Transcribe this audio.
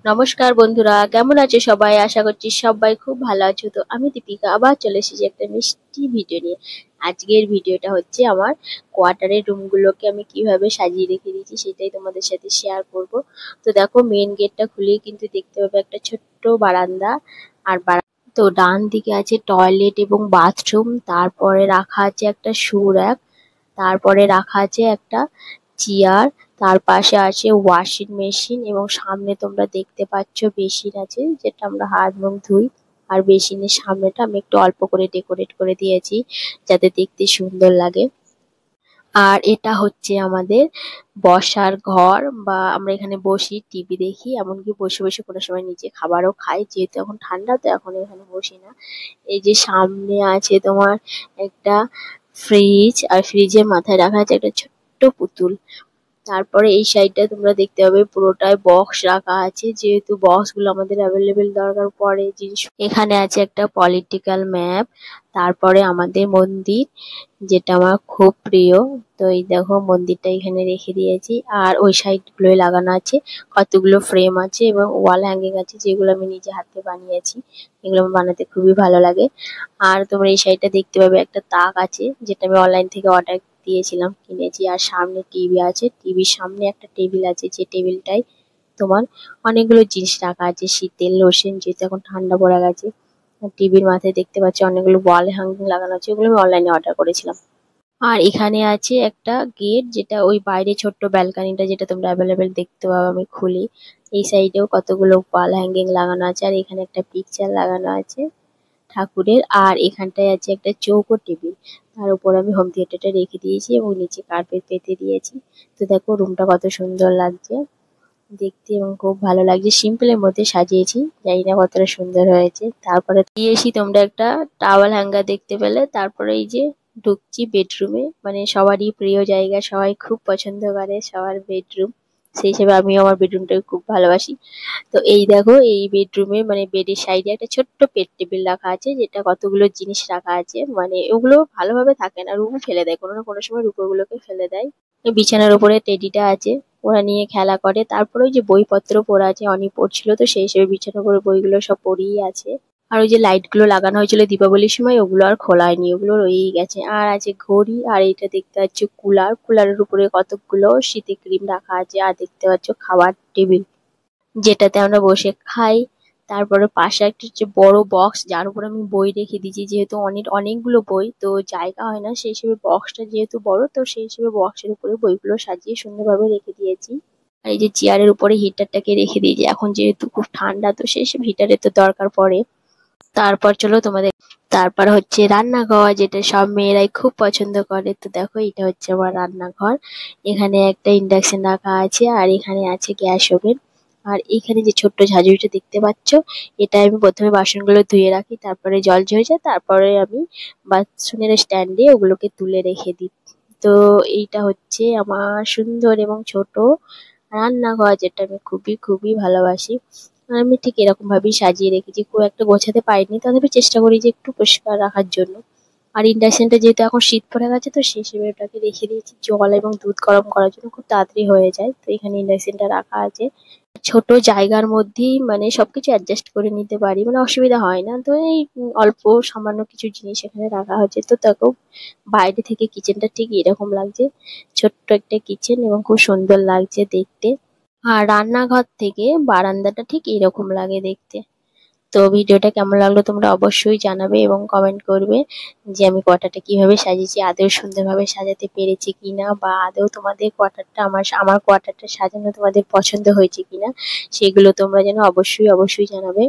নমস্কার বন্ধুরা, কেমন আছো সবাই? আশা করছি সবাই খুব ভালো আছো। তো আমি দীপিকা আবার চলে এসেছি একটা মিষ্টি ভিডিও নিয়ে। আজকের ভিডিওটা হচ্ছে আমার কোয়ার্টারের রুমগুলোকে আমি কিভাবে সাজিয়ে রেখে দিয়েছি সেটাই তোমাদের সাথে শেয়ার করব। তো দেখো, মেন গেটটা খুলেই কিন্তু দেখতে পাবে একটা ছোট্ট বারান্দা। আর তো ডান দিকে আছে টয়লেট এবং বাথরুম, তারপরে রাখা আছে একটা শু র‍্যাক, তারপরে রাখা আছে একটা চেয়ার, তার পাশে আছে ওয়াশিং মেশিন এবং সামনে তোমরা দেখতে পাচ্ছ বেসিন আছে যেটা আমরা হাত মুখ ধুই। আর বেসিনের সামনেটা আমি একটু অল্প করে ডেকোরেট করে দিয়েছি যাতে দেখতে সুন্দর লাগে। আর এটা হচ্ছে আমাদের বসার ঘর, বা আমরা এখানে বসি, টিভি দেখি, এমনকি বসে বসে কোনো সময় নিচে খাবারও খাই। যেহেতু এখন ঠান্ডা তো এখন এখানে বসি না। এই যে সামনে আছে তোমার একটা ফ্রিজ, আর ফ্রিজের মাথায় রাখা আছে একটা ছোট্ট পুতুল। তারপরে এই সাইডটা তোমরা দেখতে পাবে পুরোটাই বক্স রাখা আছে, যেহেতু বক্স গুলো আমাদের অ্যাভেলেবেল দরকার পড়ে জিনিস। এখানে আছে একটা পলিটিক্যাল ম্যাপ, তারপরে আমাদের মন্দির যেটা আমার খুব প্রিয়। তো এই দেখো মন্দিরটা এখানে রেখে দিয়েছি। আর ওই সাইড গুলোয় লাগানো আছে কতগুলো ফ্রেম আছে এবং ওয়াল হ্যাঙ্গিং আছে যেগুলো আমি নিজে হাতে বানিয়েছি। এগুলো আমার বানাতে খুবই ভালো লাগে। আর তোমরা এই সাইডটা দেখতে পাবে একটা তাক আছে যেটা আমি অনলাইন থেকে অর্ডার দিয়েছিলাম, কিনেছি। আর সামনে টিভি আছে, টিভির সামনে একটা টেবিল আছে, যে টেবিলটাই তোমার অনেকগুলো জিনিস রাখা আছে, শীতের লোশন, যেহেতু এখন ঠান্ডা পড়ে গেছে। টিভির মাথায় দেখতে পাচ্ছি অনেকগুলো ওয়াল হ্যাঙ্গিং লাগানো আছে, ওগুলো আমি অনলাইনে অর্ডার করেছিলাম। আর এখানে আছে একটা গেট, যেটা ওই বাইরে ছোট্ট ব্যালকানিটা যেটা তোমরা অ্যাভেলেবেল দেখতে পাবে আমি খুলি। এই সাইডেও কতগুলো ওয়াল হ্যাঙ্গিং লাগানো আছে, আর এখানে একটা পিকচার লাগানো আছে ঠাকুরের। আর এখানটায় আছে একটা চৌকো টেবিল, তার উপর আমি হোম থিয়েটারটা রেখে দিয়েছি এবং নিচে কার্পেট পেতে দিয়েছি। তো দেখো রুমটা কত সুন্দর লাগছে দেখতে এবং খুব ভালো লাগছে। সিম্পলের মধ্যে সাজিয়েছি, জানি না কতটা সুন্দর হয়েছে। তারপরে দিয়েছি তোমরা একটা টাওয়াল হ্যাঙ্গার দেখতে পেলে। তারপরে এই যে ঢুকছি বেডরুমে, মানে সবারই প্রিয় জায়গা, সবাই খুব পছন্দ করে সবার বেডরুম, সেই হিসেবে আমিও আমার বেডরুমটাকে খুব ভালোবাসি। তো এই দেখো এই বেডরুমে মানে বেডের সাইডে একটা ছোট্ট বেড টেবিল রাখা আছে, যেটা কতগুলো জিনিস রাখা আছে, মানে ওগুলো ভালোভাবে থাকে না, রুমও ফেলে দেয়, কোনো না কোনো সময় রুপোগুলোকে ফেলে দেয়। এই বিছানার উপরে টেডিটা আছে, ওরা নিয়ে খেলা করে। তারপরে ওই যে বইপত্র পড়া আছে, অনেক পড়ছিল, তো সেই হিসেবে বিছানার উপরে বইগুলো সব পড়েই আছে। আর ওই যে লাইট গুলো লাগানো হয়েছিল দীপাবলির সময়, ওগুলো আর খোলা হয়নি, ওগুলো রয়েই গেছে। আর আছে ঘড়ি, আর এটা দেখতে পাচ্ছ কুলার, কুলারের উপরে কতগুলো শীতে ক্রিম রাখা আছে। আর দেখতে পাচ্ছ খাবার টেবিল যেটাতে আমরা বসে খাই। তারপরে পাশে একটা হচ্ছে বড় বক্স, যার উপর আমি বই রেখে দিয়েছি, যেহেতু অনেকগুলো বই তো জায়গা হয় না, সেই হিসেবে বক্সটা যেহেতু বড়, তো সেই হিসেবে বক্সের উপরে বইগুলো সাজিয়ে সুন্দরভাবে রেখে দিয়েছি। আর এই যে চেয়ারের উপরে হিটারটাকে রেখে দিয়েছি, এখন যেহেতু খুব ঠান্ডা তো সেই হিসেবে হিটারের তো দরকার পড়ে। তারপর চলো তোমাদের, তারপর হচ্ছে রান্নাঘর, যেটা সব মেয়েরাই খুব পছন্দ করে। তো দেখো এটা হচ্ছে আমার রান্নাঘর, এখানে একটা ইন্ডাকশন রাখা আছে, আর এখানে আছে গ্যাস ওভেন। আর এখানে যে ছোট্ট ঝাঁঝরিটা দেখতে পাচ্ছ, এটা আমি প্রথমে বাসনগুলো ধুয়ে রাখি, তারপরে জল ঝরে যায়, তারপরে আমি বাসনের স্ট্যান্ডে ওগুলোকে তুলে রেখে দিই। তো এইটা হচ্ছে আমার সুন্দর এবং ছোট রান্নাঘর, যেটা আমি খুবই খুবই ভালোবাসি। আমি ঠিক এরকম ভাবেই সাজিয়ে রেখেছি, খুব একটা গোছাতে পারিনি, তথাপি চেষ্টা করি যে একটু পরিষ্কার রাখার জন্য। আর ইন্ডাকশনটা যেহেতু এখন শীত পড়ে গেছে, তো সেই হিসেবে ওটাকে রেখে দিয়েছি জল এবং দুধ গরম করার জন্য, খুব তাড়াতাড়ি হয়ে যায়। তো এখানে ইন্ডাকশনটা রাখা আছে। ছোট জায়গার মধ্যেই মানে সবকিছু অ্যাডজাস্ট করে নিতে পারি, মানে অসুবিধা হয় না। তো এই অল্প সামান্য কিছু জিনিস এখানে রাখা হয়েছে। তো দেখো বাইরে থেকে কিচেনটা ঠিক এরকম লাগছে, ছোট্ট একটা কিচেন এবং খুব সুন্দর লাগছে দেখতে। আর রান্নাঘর থেকে বারান্দাটা ঠিক এরকম লাগে দেখতে। তো ভিডিওটা কেমন লাগলো তোমরা অবশ্যই জানাবে এবং কমেন্ট করবে যে আমি কোয়ার্টারটা কিভাবে সাজিয়েছি, আদৌ সুন্দরভাবে সাজাতে পেরেছি কিনা, বা আদৌ তোমাদের কোয়ার্টারটা আমার কোয়ার্টারটা সাজানো তোমাদের পছন্দ হয়েছে কিনা, সেগুলো তোমরা যেন অবশ্যই অবশ্যই জানাবে।